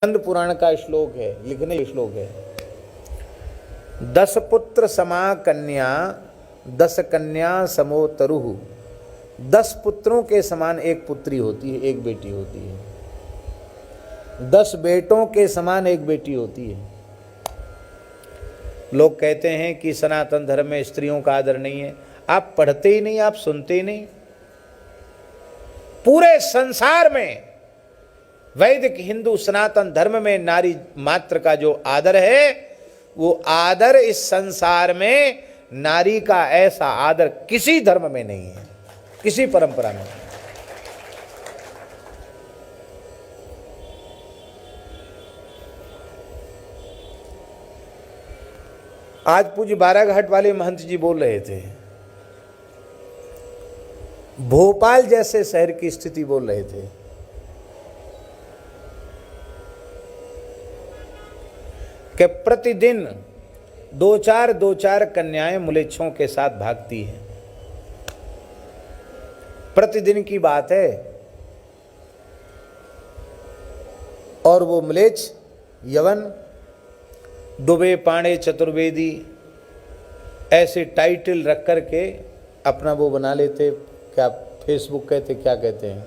स्कंद पुराण का श्लोक है, लिखने श्लोक है। 10 पुत्र समा कन्या 10 कन्या समो तरुः। 10 पुत्रों के समान एक पुत्री होती है, एक बेटी होती है। 10 बेटों के समान एक बेटी होती है। लोग कहते हैं कि सनातन धर्म में स्त्रियों का आदर नहीं है। आप पढ़ते ही नहीं, आप सुनते ही नहीं। पूरे संसार में वैदिक हिंदू सनातन धर्म में नारी मात्र का जो आदर है, वो आदर इस संसार में नारी का ऐसा आदर किसी धर्म में नहीं है, किसी परंपरा में। आज पूज्य बाराघाट वाले महंत जी बोल रहे थे, भोपाल जैसे शहर की स्थिति बोल रहे थे कि प्रतिदिन 2-4 कन्याएं मुलेच्छों के साथ भागती हैं। प्रतिदिन की बात है। और वो म्लेच्छ यवन दुबे पांडे चतुर्वेदी ऐसे टाइटल रख कर के अपना वो बना लेते, क्या फेसबुक कहते, क्या कहते हैं,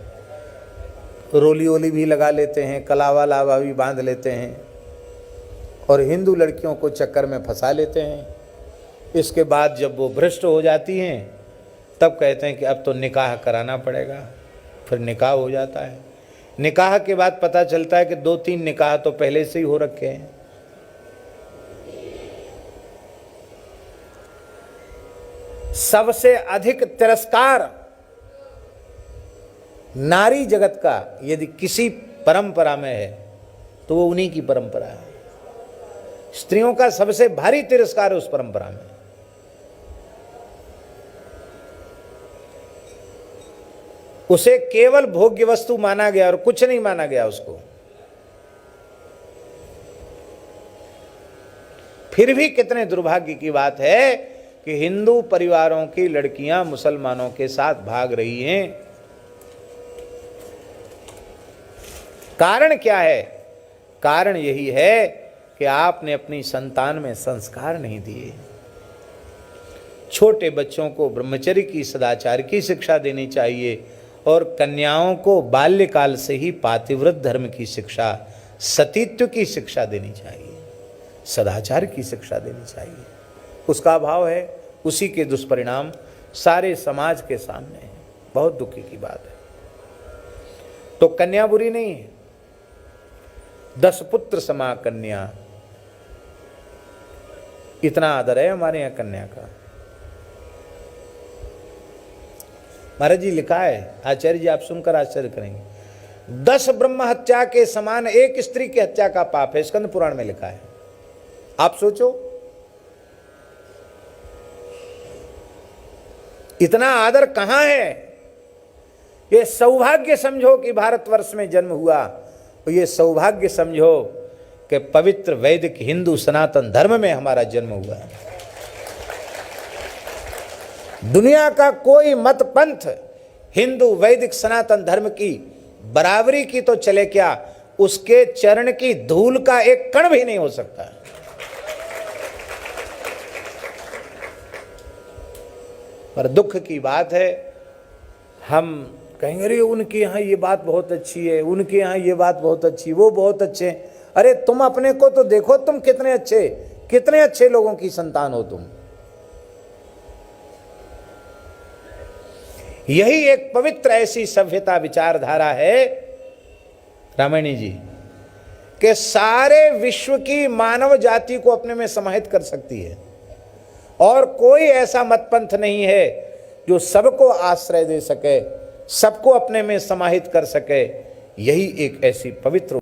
रोली ओली भी लगा लेते हैं, कलावा लावा भी बांध लेते हैं और हिंदू लड़कियों को चक्कर में फंसा लेते हैं। इसके बाद जब वो भ्रष्ट हो जाती हैं तब कहते हैं कि अब तो निकाह कराना पड़ेगा। फिर निकाह हो जाता है। निकाह के बाद पता चलता है कि 2-3 निकाह तो पहले से ही हो रखे हैं। सबसे अधिक तिरस्कार नारी जगत का यदि किसी परंपरा में है तो वो उन्हीं की परंपरा है। स्त्रियों का सबसे भारी तिरस्कार है उस परंपरा में। उसे केवल भोग्य वस्तु माना गया और कुछ नहीं माना गया उसको। फिर भी कितने दुर्भाग्य की बात है कि हिंदू परिवारों की लड़कियां मुसलमानों के साथ भाग रही हैं। कारण क्या है? कारण यही है कि आपने अपनी संतान में संस्कार नहीं दिए। छोटे बच्चों को ब्रह्मचर्य की, सदाचार की शिक्षा देनी चाहिए और कन्याओं को बाल्यकाल से ही पातिव्रत धर्म की शिक्षा, सतीत्व की शिक्षा देनी चाहिए, सदाचार की शिक्षा देनी चाहिए। उसका अभाव है, उसी के दुष्परिणाम सारे समाज के सामने है। बहुत दुखी की बात है। तो कन्या बुरी नहीं है। 10 पुत्र समा कन्या, इतना आदर है हमारे यहां कन्या का। महाराज जी लिखा है, आचार्य जी आप सुनकर आश्चर्य करेंगे, 10 ब्रह्म हत्या के समान एक स्त्री की हत्या का पाप है। स्कंद पुराण में लिखा है। आप सोचो, इतना आदर कहां है? ये सौभाग्य समझो कि भारतवर्ष में जन्म हुआ, तो ये सौभाग्य समझो कि पवित्र वैदिक हिंदू सनातन धर्म में हमारा जन्म हुआ है। दुनिया का कोई मत पंथ हिंदू वैदिक सनातन धर्म की बराबरी की तो चले क्या, उसके चरण की धूल का एक कण भी नहीं हो सकता। पर दुख की बात है, हम कहेंगे अरे उनके यहाँ ये बात बहुत अच्छी है, उनके यहाँ ये बात बहुत अच्छी, वो बहुत अच्छे। अरे तुम अपने को तो देखो, तुम कितने अच्छे लोगों की संतान हो तुम। यही एक पवित्र ऐसी सभ्यता विचारधारा है रामायणी जी, कि सारे विश्व की मानव जाति को अपने में समाहित कर सकती है और कोई ऐसा मतपंथ नहीं है जो सबको आश्रय दे सके, सबको अपने में समाहित कर सके। यही एक ऐसी पवित्र